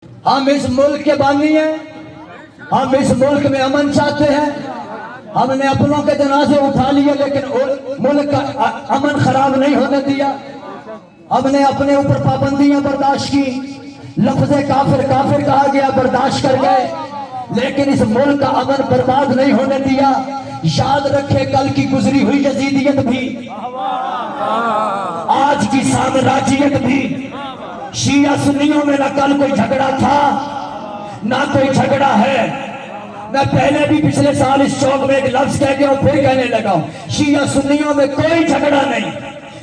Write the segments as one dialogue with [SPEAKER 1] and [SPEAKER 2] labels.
[SPEAKER 1] ہم اس ملک کے بانی ہیں، ہم اس ملک میں امن چاہتے ہیں۔ ہم نے اپنوں کے جنازے اٹھا لیے لیکن ملک کا امن خراب نہیں ہونے دیا۔ ہم نے اپنے اوپر پابندیاں برداشت کی، لفظ کافر کافر کہا گیا برداشت کر گئے، لیکن اس ملک کا امن برباد نہیں ہونے دیا۔ یاد رکھے کل کی گزری ہوئی یزیدیت بھی، آج کی سامراجیت بھی، شیعہ سنیوں میں نہ کل کوئی جھگڑا تھا نہ کوئی جھگڑا ہے۔ میں پہلے بھی پچھلے سال اس چوک میں ایک لفظ کہہ گیا اور پھر کہنے لگا ہوں، شیعہ سنیوں میں کوئی جھگڑا نہیں،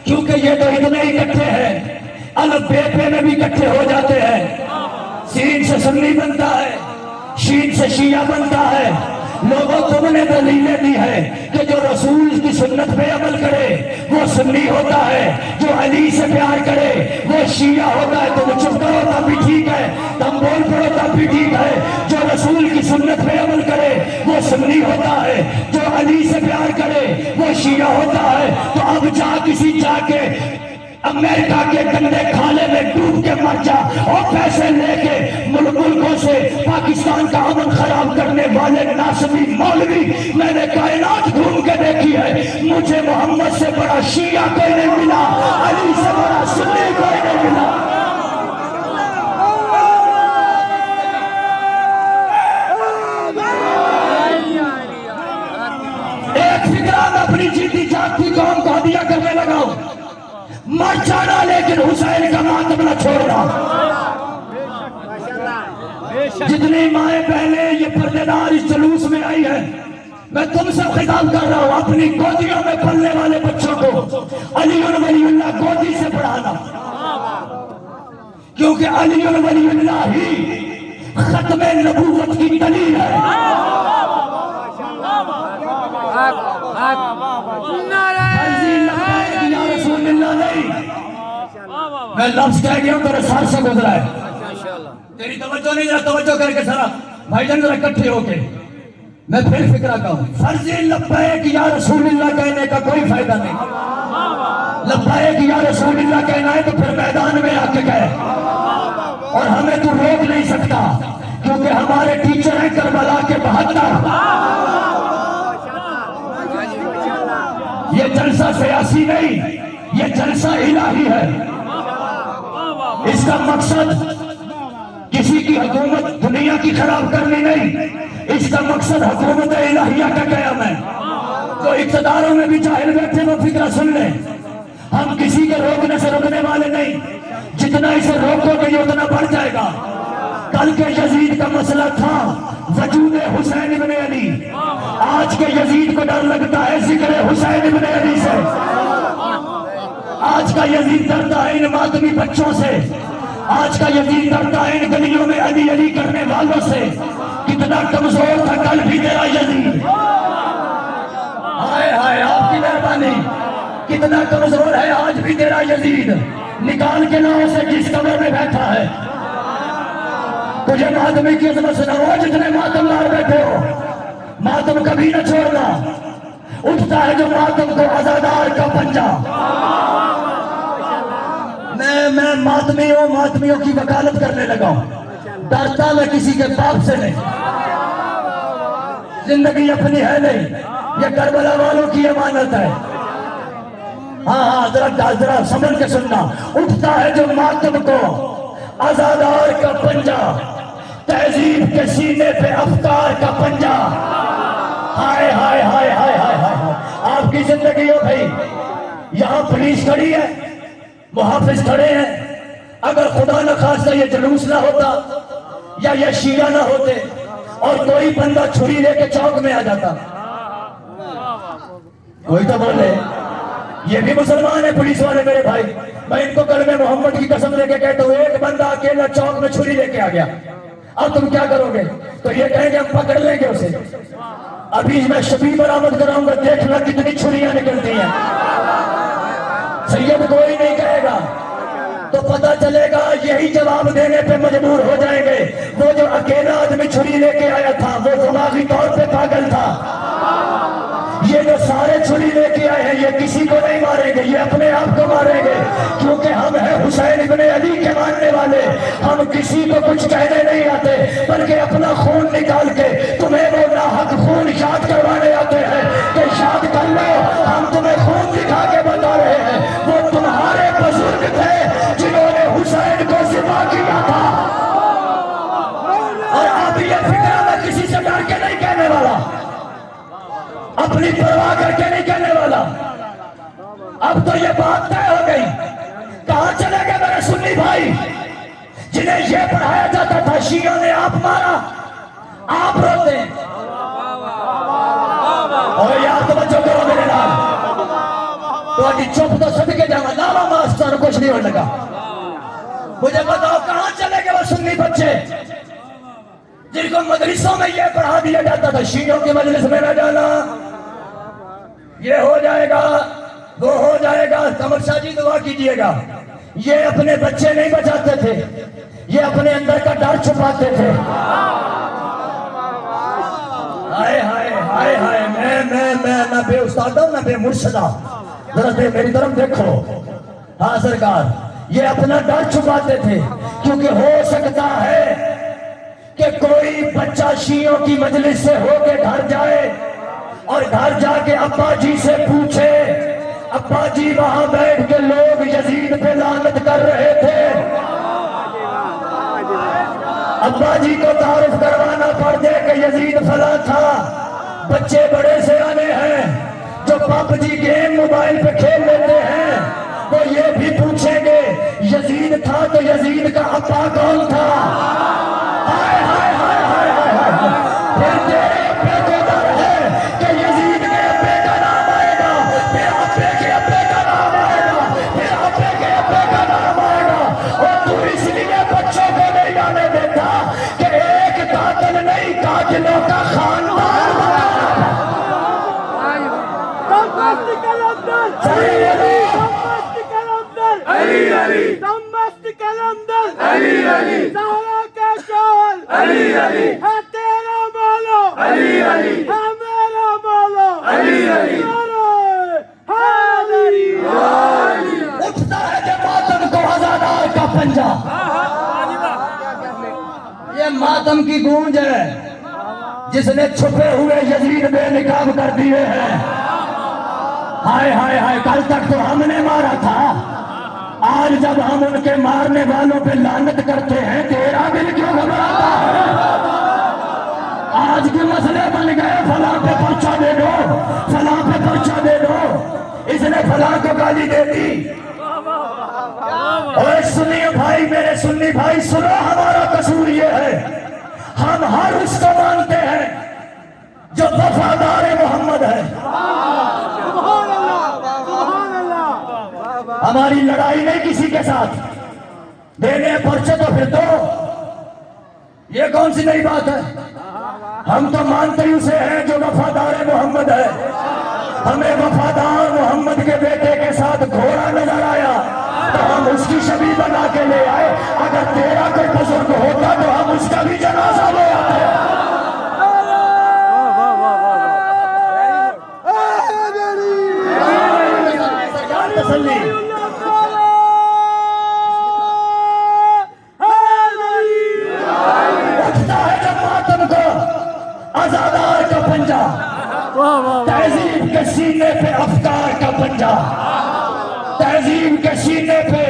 [SPEAKER 1] کیونکہ یہ تو اتنے اکٹھے ہیں، الف بے پے میں بھی اکٹھے ہو جاتے ہیں۔ سین سے سنی بنتا ہے، شین سے شیعہ بنتا ہے۔ لوگوں تم نے دلیلیں دی ہے کہ جو رسول کی سنت پہ عمل کرے وہ سنی ہوتا ہے، جو علی سے پیار کرے وہ شیعہ ہوتا ہے۔ تم چپ کرو تب بھی ٹھیک ہے، تم بول پڑو تب بھی ٹھیک ہے۔ جو رسول کی سنت پہ عمل کرے وہ سنی ہوتا ہے، جو علی سے پیار کرے وہ شیعہ ہوتا ہے۔ تو اب جا کے امریکہ کے گندے کھالے میں ڈوب کے مر جا، اور پیسے لے کے ملکوں سے پاکستان کا امن خراب کرنے والے ناصبی مولوی میں نے کائنات گھوم کے دیکھی ہے، مجھے محمد سے بڑا شیعہ کوئی نہیں ملا، علی سے بڑا سنی کوئی نہیں ملا۔ ایک فکرہ میں اپنی جیتی جاگتی قوم کو ہدیہ کرنے لگا ہوں، مر جانا لیکن حسین کا ماتم نہ چھوڑنا۔ جتنی مائیں بہنیں یہ پردے دار اس جلوس میں آئی ہے، میں تم سے خطاب کر رہا ہوں، اپنی گودیوں میں پلنے والے بچوں کو علی ولی اللہ گودی سے پڑھانا، کیونکہ علی ولی اللہ ہی ختم نبوت کی دلیل ہے۔ یا رسول اللہ نہیں، میں لفظ کہہ گیا ہوں تیرے سر سے گزرا ہے، تیری توجہ نہیں، ذرا توجہ کر کے سارا بھائی جان ذرا اکٹھے ہو کے میں پھر فکرہ کہوں، فرضی لبیک یا رسول اللہ کہنے کا کوئی فائدہ نہیں۔ لبیک یا رسول اللہ کہنا ہے تو پھر میدان میں آ کے کہے، اور ہمیں تو روک نہیں سکتا کیونکہ ہمارے ٹیچر ہیں کربلا کے 72۔ یہ جلسہ سیاسی نہیں، یہ جلسہ الہی ہے۔ اس کا مقصد کسی کی حکومت دنیا کی خراب کرنی نہیں، اس کا مقصد حکومت الہیہ کا قیام ہے۔ جو اقتداروں میں بھی جاہل بیٹھے وہ فکرہ سن لیں، ہم کسی کے روکنے سے روکنے والے نہیں، جتنا اسے روکو گے یہ اتنا بڑھ جائے گا۔ کل کے یزید کا مسئلہ تھا وجود حسین ابن علی، آج کے یزید کو ڈر لگتا ہے ذکر حسین ابن علی سے۔ آج کا یزید ڈرتا ہے ان ماتمی بچوں سے، آج کا یزید ڈرتا ہے ان گلیوں میں علی علی کرنے والوں سے۔ کتنا کمزور تھا کل بھی تیرا یزید، ہائے ہائے آپ کی مہربانی، کتنا کمزور ہے آج بھی تیرا یزید۔ نکال کے لاؤ سے جس قبر میں بیٹھا ہے، تجھے ماتمی کی عظمت سناؤ، جتنے ماتم لار بیٹھے ہو ماتم کبھی نہ چھوڑنا۔ اٹھتا ہے جو ماتم کو عزادار کا پنجہ۔ میں ماتمیوں کی وکالت کرنے لگا ہوں، ڈرتا میں کسی کے باپ سے نہیں، زندگی اپنی ہے نہیں، یہ کربلا والوں کی امانت ہے۔ ہاں ذرا سمجھ کے سننا، اٹھتا ہے جو ماتم کو عزادار کا پنجہ، تہذیب کے سینے پہ افکار کا پنجہ۔ ہائے ہائے ہائے ہائے ہائے ہائے، آپ کی زندگی ہو بھائی، یہاں پولیس کھڑی ہے، محافظ کھڑے ہیں، اگر خدا نہ خواستہ یہ جلوس نہ ہوتا یا یہ شیعہ نہ ہوتے اور کوئی بندہ چھری لے کے چوک میں آ جاتا، کوئی تو بولے یہ بھی مسلمان ہے پولیس والے میرے بھائی، میں ان کو کلمہ محمد کی قسم لے کے کہتا ہوں، ایک بندہ اکیلا چوک میں چھری لے کے آ گیا، اب تم کیا کرو گے؟ تو یہ کہیں گے ہم پکڑ لیں گے اسے۔ ابھی میں شبیہ برآمد کراؤں گا، دیکھنا کتنی چھریاں نکلتی ہیں۔ سید کوئی نہیں کہے گا تو پتہ چلے گا یہی جواب دینے پہ مجبور ہو جائیں گے، وہ جو اکیلا آدمی چھری لے کے آیا تھا وہ دماغی طور پہ پاگل تھا، یہ جو سارے چھری لے کے آئے ہیں، یہ کسی کو نہیں ماریں گے، یہ اپنے آپ کو ماریں گے، کیونکہ ہم ہیں حسین ابن علی کے ماننے والے۔ ہم کسی کو کچھ کہنے نہیں آتے، بلکہ اپنا خون نکال کے تمہیں وہ ناحق خون یاد کروانے آتے ہیں کہ یاد کر لو، ہم تمہیں خون دکھا کے بتا رہے ہیں، وہ تمہارے بزرگ تھے جنہوں نے حسین کو ذبح کیا تھا۔ اور اب یہ فکر میں کسی سے ڈر کے نہیں کہنے والا، اپنی پرواہ کر کے نہیں کہنے والا۔ اب تو یہ بات طے ہو گئی۔ کہاں چلے گئے میرے سنی بھائی جنہیں یہ پڑھایا جاتا تھا شیعوں نے آپ مارا، آپ روتے ہیں؟ اور یار توجہ کرو میرے نام، تو آجی چپ تو سب کے جانا لالا ماسٹر کچھ نہیں ہونے لگا۔ مجھے بتاؤ کہاں چلے گئے وہ سنی بچے جن کو مدرسوں میں یہ پڑھا دیا جاتا تھا شیعوں کی مجلس میں نہ جانا، یہ ہو جائے گا وہ ہو جائے گا، قمر شاہ جی دعا کیجئے گا۔ یہ اپنے بچے نہیں بچاتے تھے، یہ اپنے اندر کا ڈر چھپاتے تھے۔ ہائے ہائے ہائے ہائے، میں نہ بے استاد ہوں نہ بے مرشدہ، ذرا دے میری طرف دیکھو۔ ہاں سرکار، یہ اپنا ڈر چھپاتے تھے، کیونکہ ہو سکتا ہے کہ کوئی بچہ شیعوں کی مجلس سے ہو کے گھر جائے اور گھر جا کے ابا جی سے پوچھے، ابا جی وہاں بیٹھ کے لوگ یزید پہ لعنت کر رہے تھے، ابا جی کو تعارف کروانا پڑ جائے کہ یزید فلاں تھا۔ بچے بڑے سیانے ہیں جو پاپ جی گیم موبائل پہ کھیل لیتے ہیں، وہ یہ بھی پوچھیں گے یزید تھا تو یزید کا ابا کون تھا؟ ہائے ہائے ہائے ہائے ہائے ہائے، پھر تیرے ابے کو ڈر ہے کہ یزید کے ابے کا نام آئے گا، پھر ابے کے ابے کا نام آئے گا، پھر ابے کے ابے کا نام آئے گا، اور تو اس لیے بچوں کو نہیں جانے دیتا کہ ایک قاتل نہیں قاتلوں کا خاندان بنا۔
[SPEAKER 2] علی علی دمست کلندر، علی علی زہرا کا شال، علی علی ہے تیرا مولا، علی علی ہے میرا مولا، علی علی
[SPEAKER 1] اٹھتا ہے جب ماتم کو ہزادار کا پنجہ، یہ ماتم کی گونج ہے جس نے چھپے ہوئے یزید بے نقاب کر دیے ہیں۔ ہائے ہائے ہائے، کل تک تو ہم نے مارا تھا، آج جب ہم ان کے مارنے والوں پہ لعنت کرتے ہیں تیرا دل کیوں گھبراتا ہے؟ آج کے مسئلے بن گئے، فلاں پہ پرچہ دے دو، فلاں پہ پرچہ دے دو، اس نے فلاں کو گالی دے دی۔ اور سنی بھائی، میرے سنی بھائی سنو، ہمارا قصور یہ ہے ہم ہر اس کو مانتے ہیں جو وفادار محمد ہے۔ ہماری لڑائی نہیں کسی کے ساتھ، دینے پرچے تو پھر دو، یہ کون سی نئی بات ہے؟ ہم تو مانتے ہی اسے ہیں جو وفادار محمد ہے۔ ہمیں وفادار محمد کے بیٹے کے ساتھ گھوڑا نظر آیا تو ہم اس کی شبیہ بنا کے لے آئے، اگر تیرا کوئی بزرگ ہوتا تو ہم اس کا بھی جنازہ لے آتے۔ تسلی اٹھتا ہے جب ماتم کو آزادار کا پنجہ، تہذیب کے سینے پہ افکار کا پنجہ، تہذیب کے سینے پہ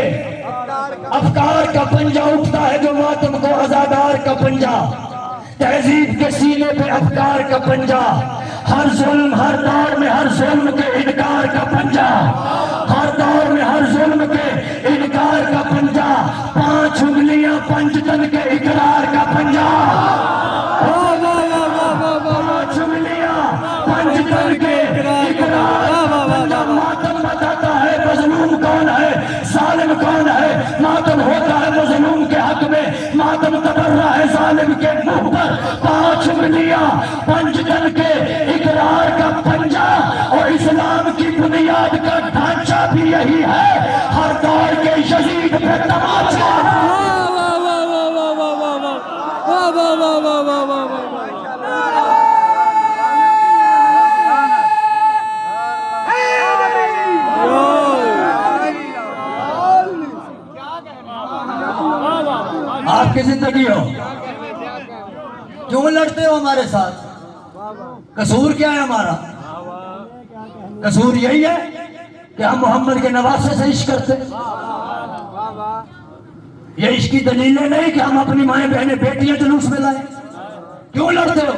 [SPEAKER 1] افکار کا پنجہ اٹھتا ہے جو ماتم کو آزادار کا پنجہ، تہذیب کے سینے پہ افکار کا پنجہ، ہر ظلم ہر دور میں ہر ظلم کے انکار کا پنجہ، ہر دور میں ہر ظلم کے انکار کا پنجہ، 5 انگلیاں پنجتن کے اقرار کا پنجہ، 5 انگلیاں پنجتن کے اقرار کا پنجہ۔ ماتم بتاتا ہے مظلوم کون ہے، ظالم کون ہے، ماتم ہوتا ہے مظلوم کے حق میں، ماتم تبرہ ہے ظالم کے منہ پر، 5 انگلیاں پنجتن کے اقرار کا پنجہ، اور اسلام کی بنیاد کا ڈھانچہ بھی یہی ہے، ہر دور کے یزید پہ تماچا۔ کی زندگی ہو، کیوں لڑتے ہو ہمارے ساتھ؟ قصور کیا ہے ہمارا؟ قصور یہی ہے کہ ہم محمد کے نواسے سے عشق کرتے، یہ عشق کی دلیلیں نہیں کہ ہم اپنی مائیں بہنیں بیٹیاں جلوس میں لائیں، کیوں لڑتے ہو؟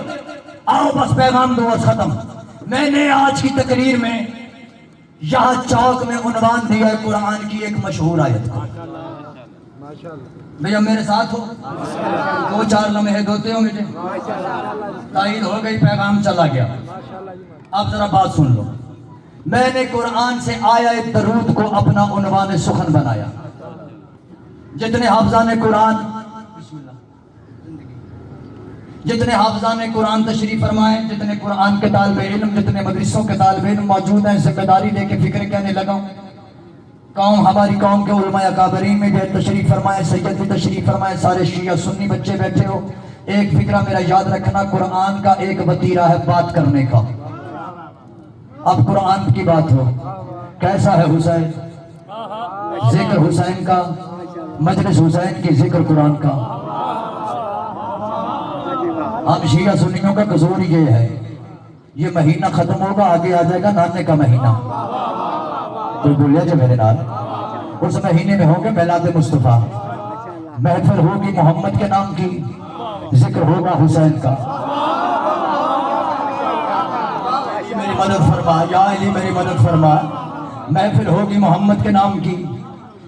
[SPEAKER 1] آؤ بس پیغام دو بس ختم۔ میں نے آج کی تقریر میں یہاں چوک میں عنوان دیا ہے قرآن کی ایک مشہور آیت کو۔ بھئی اب میرے ساتھ ہو، 2-4 لمحے دوتے ہو مجھے، تائید ہو گئی، پیغام چلا گیا۔ اب ذرا بات سن لو، میں نے قرآن سے آیت درود کو اپنا عنوان سخن بنایا۔ جتنے حافظان قرآن تشریف فرمائے، جتنے قرآن کے طالب علم، جتنے مدرسوں کے طالب علم موجود ہیں، ذمہ داری لے کے فکر کہنے لگا ہوں۔ ہماری قوم کے علماء اکابرین میں بھی تشریف فرمائے، سید بھی تشریف فرمائے، سارے شیعہ سنی بچے بیٹھے ہو، ایک فکرہ میرا یاد رکھنا، قرآن کا ایک وتیرہ ہے بات کرنے کا۔ اب قرآن کی بات ہو، کیسا ہے حسین؟ ذکر حسین کا، مجلس حسین کی، ذکر قرآن کا۔ ہم شیعہ سنیوں کا قصور یہ ہے، یہ مہینہ ختم ہوگا، آگے آ جائے گا نانے کا مہینہ، کوئی بولیا جو میرے نال، اس مہینے میں ہوں گے میلاد مصطفیٰ، محفل ہوگی محمد کے نام کی، ذکر ہوگا حسین کا۔ میری مدد فرما یا علی، میری مدد فرما۔ محفل ہوگی محمد کے نام کی،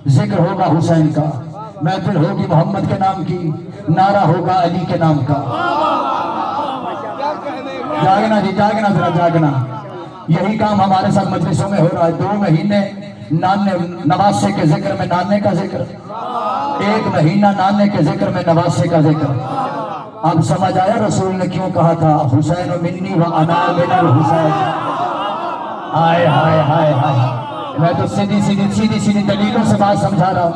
[SPEAKER 1] ذکر ہوگا حسین کا، محفل ہوگی محمد کے نام کی، نعرہ ہوگا علی کے نام کا۔ جاگنا جی، جاگنا ذرا جاگنا۔ یہی کام ہمارے ساتھ مجلسوں میں ہو رہا ہے، 2 مہینے نانے نواسے کے ذکر میں نانے کا ذکر، 1 مہینہ نانے کے ذکر میں نواسے کا ذکر۔ اب سمجھ آیا رسول نے کیوں کہا تھا حسین منی و انا من الحسین؟ ہائے ہائے ہائے ہائے، میں تو سیدھی دلیلوں سے بات سمجھا رہا ہوں۔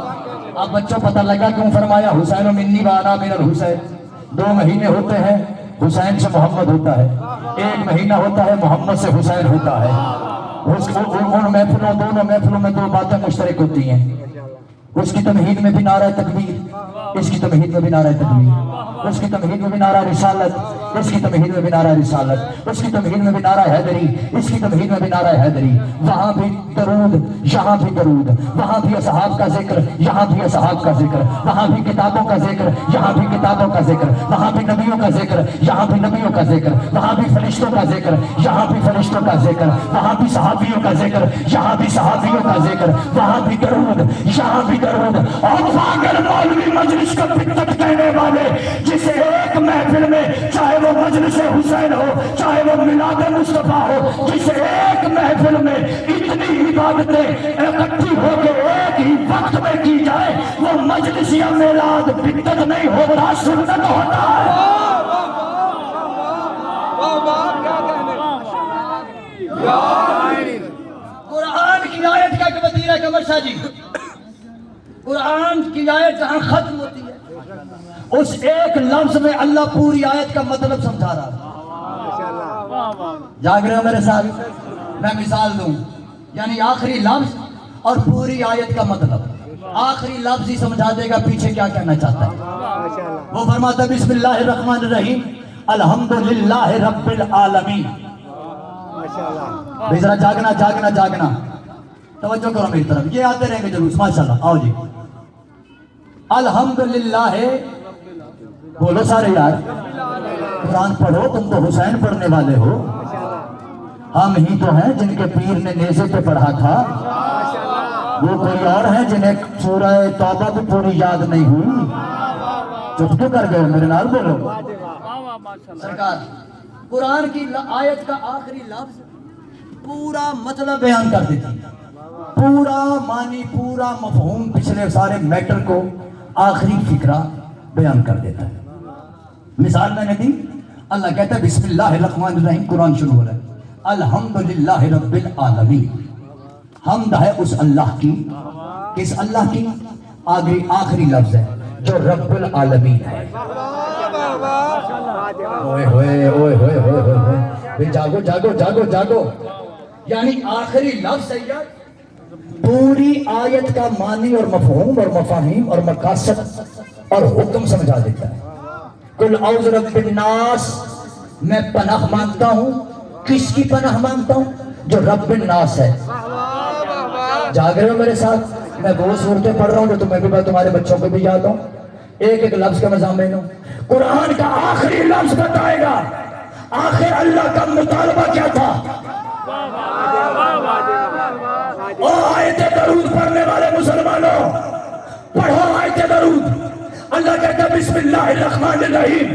[SPEAKER 1] اب بچوں پتہ لگا کیوں فرمایا حسین منی و انا من الحسین؟ 2 مہینے ہوتے ہیں، حسین سے محمد ہوتا ہے، 1 مہینہ ہوتا ہے، محمد سے حسین ہوتا ہے۔ ان محفلوں، دونوں محفلوں میں 2 باتیں مشترک ہوتی ہیں، اس کی تمہید میں بھی نعرہ تکبیر، اس کی تمہید میں بھی نعرہ تکبیر، اس کی تمہید میں بھی نعرہ رسالت، اس کی تمہید میں بھی نعرہ رسالت، اس کی تمہید میں بھی نعرہ حیدری، اس کی تمہید میں بھی نعرہ حیدری۔ وہاں بھی درود، یہاں بھی درود، وہاں بھی اصحاب کا ذکر، یہاں بھی اصحاب کا ذکر، وہاں بھی کتابوں کا ذکر، یہاں بھی کتابوں کا ذکر، وہاں بھی نبیوں کا ذکر، یہاں بھی نبیوں کا ذکر، وہاں بھی فرشتوں کا ذکر، یہاں بھی فرشتوں کا ذکر، وہاں بھی صحابیوں کا ذکر، یہاں بھی صحابیوں کا ذکر، وہاں بھی درود، یہاں بھی درود۔ اور فاضل مولوی مجلس کا بدعت کہنے والے، جسے ایک محفل میں چاہے وہ مجلس حسین ہو، چاہے وہ میلاد مصطفیٰ ہو، جسے ایک محفل میں اتنی عبادتیں اکٹھی ہو کے ایک ہی وقت میں کی جائے، وہ مجلس یا میلاد بدعت نہیں ہوتا، سنت ہوتا ہے۔ قرآن کی آیت کا ایک وتیرہ قمر شاہ جی، قرآن کی آیت جہاں ختم ہوتی ہے، اس ایک لفظ میں اللہ پوری آیت کا مطلب سمجھا رہا ہے۔ جاگ رہے ہو میرے ساتھ؟ میں مثال دوں، یعنی آخری لفظ اور پوری آیت کا مطلب، آخری لفظ ہی سمجھا دے گا پیچھے کیا کہنا چاہتا ہے۔ وہ فرماتا ہے بسم اللہ الرحمن الرحیم الحمدللہ رب العالمین۔ بھئی ذرا جاگنا جاگنا جاگنا، توجہ کرو میری طرف، یہ آتے رہیں گے جلوس، ماشاءاللہ، آؤ جی۔ الحمدللہ، بولو سارے یار، قرآن پڑھو، تم تو حسین پڑھنے والے ہو، ہم ہی تو ہیں جن کے پیر نے نیزے پہ پڑھا تھا، وہ کوئی اور ہیں جنہیں سورہ توبہ بھی پوری یاد نہیں ہوئی، چپ کیوں کر گئے میرے نال بولو۔ سرکار قرآن کی آیت کا آخری لفظ پورا مطلب بیان کر دیتا، پورا معنی، پورا مفہوم، پچھلے سارے میٹر کو آخری فکرہ بیان کر دیتا ہے۔ مثال میں نے دی، اللہ کہتا ہے بسم اللہ الرحمن الرحیم، قرآن شروع ہو رہا ہے الحمدللہ رب العالمین، حمد ہے اس اللہ کی، کس اللہ کی؟ آخری لفظ ہے جو رب العالمین ہے۔ اوئے ہوئے اوئے ہوئے ہوئے ہوئے، جاگو جاگو جاگو جاگو، یعنی آخری لفظ ہے یار، پوری آیت کا معنی اور مفہوم اور مفاہیم اور مقاصد اور حکم سمجھا دیتا ہے. قل اعوذ برب الناس، میں پناہ مانگتا ہوں. کس کی پناہ مانگتا ہوں؟ جو رب الناس ہے. جاگ رہے ہو میرے ساتھ؟ میں وہ صورتیں پڑھ رہا ہوں جو تمہیں بھی تمہارے بچوں کو بھی یاد ہوں. ایک ایک لفظ کا مضامین ہوں. قرآن کا آخری لفظ بتائے گا آخر اللہ کا مطالبہ کیا تھا. او آیت درود پڑھنے والے مسلمانوں، پڑھو آیت درود. اللہ کہتا ہے بسم اللہ الرحمن الرحیم،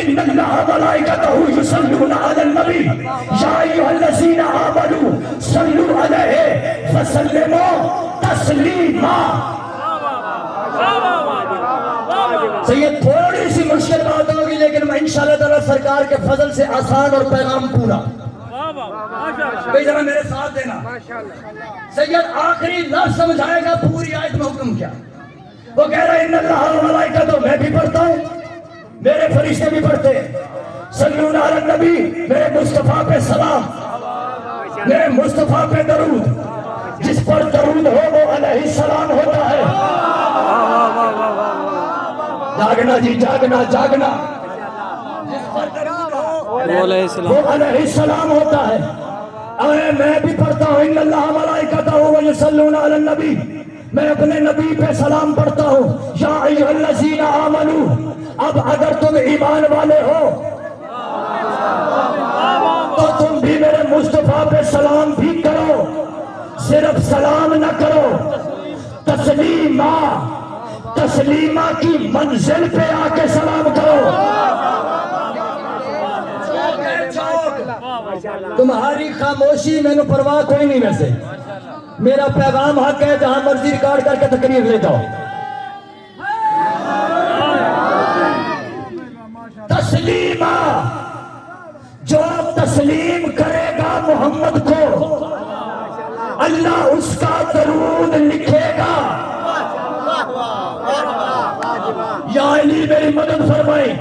[SPEAKER 1] ان اللہ ملائکتہ یصلون علی النبی یا ایھا الذین آمنوا صلوا علیہ وسلموا تسلیما. یہ تھوڑی سی مشکل بات ہوگی لیکن میں انشاءاللہ تعالی سرکار کے فضل سے آسان اور پیغام پورا. بھئی ذرا میرے ساتھ دینا. سید آخری لفظ سمجھائے گا پوری آیت میں حکم کیا. وہ کہہ رہا ہے ان اللہ و ملائکتہ، میں بھی پڑھتا ہوں، میرے فرشتے بھی پڑھتے ہیں. صلون علی النبی، میرے مصطفیٰ پہ سلام، میرے مصطفیٰ پہ درود. جس پر درود ہو وہ علیہ السلام ہوتا ہے. جاگنا جی، جاگنا جاگنا. جس پر درود ہو وہ علیہ السلام ہوتا ہے. میں بھی پڑھتا ہوں ان اللہ ملائکتہ یصلون علی النبی، میں اپنے نبی پہ سلام پڑھتا ہوں. یا ایھا الذین آمنوا، اب اگر تم ایمان والے ہو تو تم بھی میرے مصطفیٰ پہ سلام بھی کرو. صرف سلام نہ کرو، تسلیمہ، تسلیمہ کی منزل پہ آ کے سلام کرو. تمہاری خاموشی میں نے پرواہ کوئی نہیں. ویسے میرا پیغام حق ہے، جہاں مرضی ریکارڈ کر کے تقریر لے جاؤ. تسلیمہ، جو تسلیم کرے گا محمد کو اللہ اس کا درود لکھے گا. یا علی میری مدد فرمائے.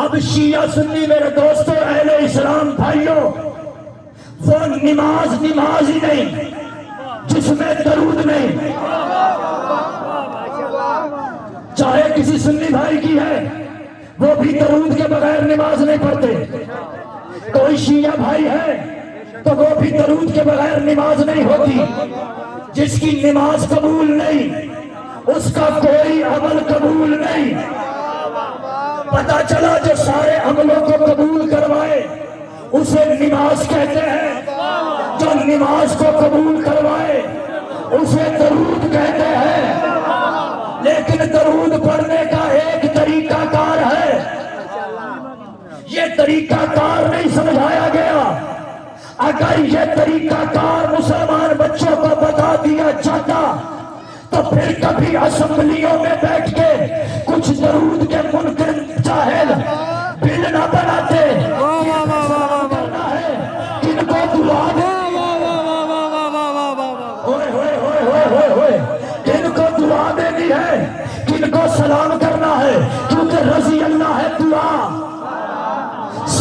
[SPEAKER 1] اب شیعہ سنی میرے دوستوں، اہل اسلام بھائیوں، وہ نماز ہی نہیں جس میں درود نہیں. چاہے کسی سنی بھائی کی ہے، وہ بھی درود کے بغیر نماز نہیں پڑھتے. کوئی شیعہ بھائی ہے تو وہ بھی درود کے بغیر نماز نہیں ہوتی. جس کی نماز قبول نہیں اس کا کوئی عمل قبول نہیں. پتا چلا جو سارے عملوں کو قبول کروائے اسے نماز کہتے ہیں، جو نماز کو قبول کروائے اسے درود کہتے ہیں. لیکن درود پڑھنے کا ایک طریقہ کار ہے، یہ طریقہ کار نہیں سمجھایا گیا. اگر یہ طریقہ کار مسلمان بچوں کو بتا دیا جاتا تو پھر کبھی اسمبلیوں میں بیٹھ کے کچھ درود کے منکر جاہل بل نہ بناتے. کرنا ہے کن کو دعا دے، کن کو دعا دینی ہے، کن کو سلام کرنا ہے، کیونکہ رضی اللہ ہے دعا،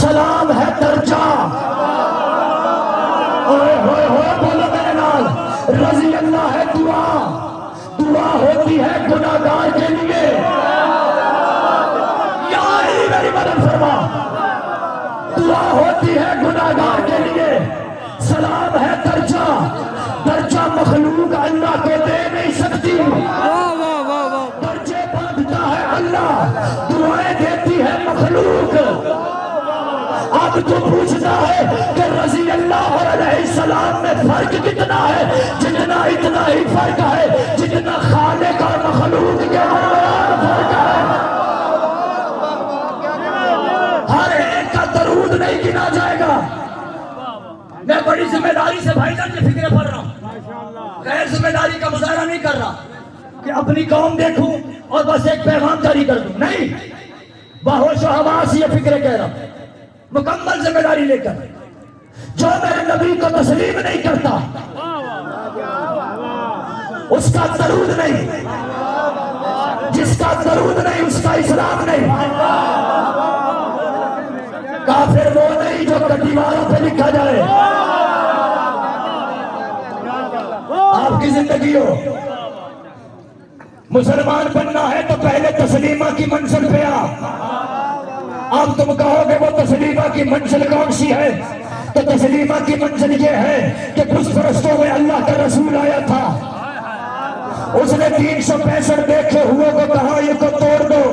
[SPEAKER 1] سلام ہے درجہ. بولو میرے نال، رضی اللہ ہے دعا، دعا ہوتی ہے گناہگار کے لیے. یا علی میری مدد فرما. دعا ہوتی ہے گناہگار کے لیے، سلام ہے درجہ. درجہ مخلوق اللہ کو دے نہیں سکتی. درجے باندھتا ہے اللہ، دعائیں دیتی ہے مخلوق. اب تو پوچھتا ہے کہ رضی اللہ اور علیہ السلام میں فرق کتنا ہے؟ جتنا اتنا ہی فرق ہے جتنا خالق اور مخلوق کے درمیان فرق ہے. ہر ایک کا درود نہیں گنا جائے گا. میں بڑی ذمہ داری سے بھائی جان کی فکریں پڑھ رہا ہوں، غیر ذمہ داری کا مظاہرہ نہیں کر رہا کہ اپنی قوم دیکھوں اور بس ایک پیغام جاری کر دوں. نہیں، بہوش و حواس یہ فکریں کہہ رہا ہوں مکمل ذمہ داری لے کر. جو میرے نبی کو تسلیم نہیں کرتا اس کا درود نہیں، جس کا درود نہیں اس کا اسلام نہیں. کافر وہ نہیں جو دیواروں پہ لکھا جائے. آپ کی زندگی ہو، مسلمان بننا ہے تو پہلے تسلیمہ کی منزل پہ آ. اب تم کہو گے وہ تسلیمہ کی منزل کون سی ہے؟ تو تسلیمہ کی منزل یہ ہے کہ بت پرستوں میں اللہ کا رسول آیا تھا. اس نے 365 دیکھے ہوئے کو کہا یہ کو توڑ دو.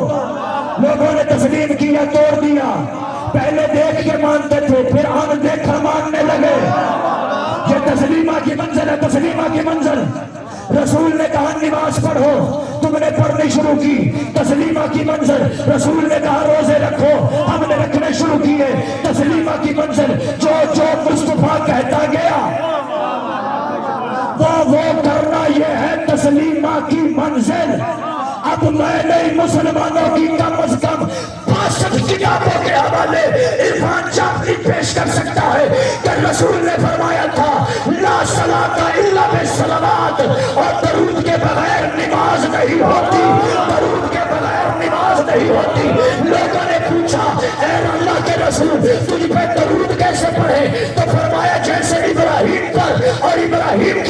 [SPEAKER 1] لوگوں نے تسلیم کیا، توڑ دیا. پہلے دیکھ کے مانتے تھے، پھر ان دیکھا ماننے لگے. یہ تسلیمہ کی منزل ہے، تسلیمہ کی منزل. رسول نے کہا نماز پڑھو، تم نے پڑھنی شروع کی. تسلیمہ کی منزل. رسول نے کہا روزے رکھو، ہم نے رکھنے شروع کیے. تسلیمہ کی منزل. جو جو مصطفیٰ کہتا گیا وہ کرنا، یہ ہے تسلیمہ کی منزل. اب میں نہیں مسلمانوں کی کم از کم 62 کتابوں کے حوالے عرفان جعفری پیش کر سکتا ہے کہ رسول نے فرمایا تھا لا صلاۃ الا بالصلوات، اور درود کے بغیر نماز نہیں ہوتی، درود کے بغیر نماز نہیں ہوتی. لوگوں نے پوچھا اے اللہ کے رسول تجھ پہ درود کیسے پڑھے؟ تو فرمایا جیسے ابراہیم پر اور ابراہیم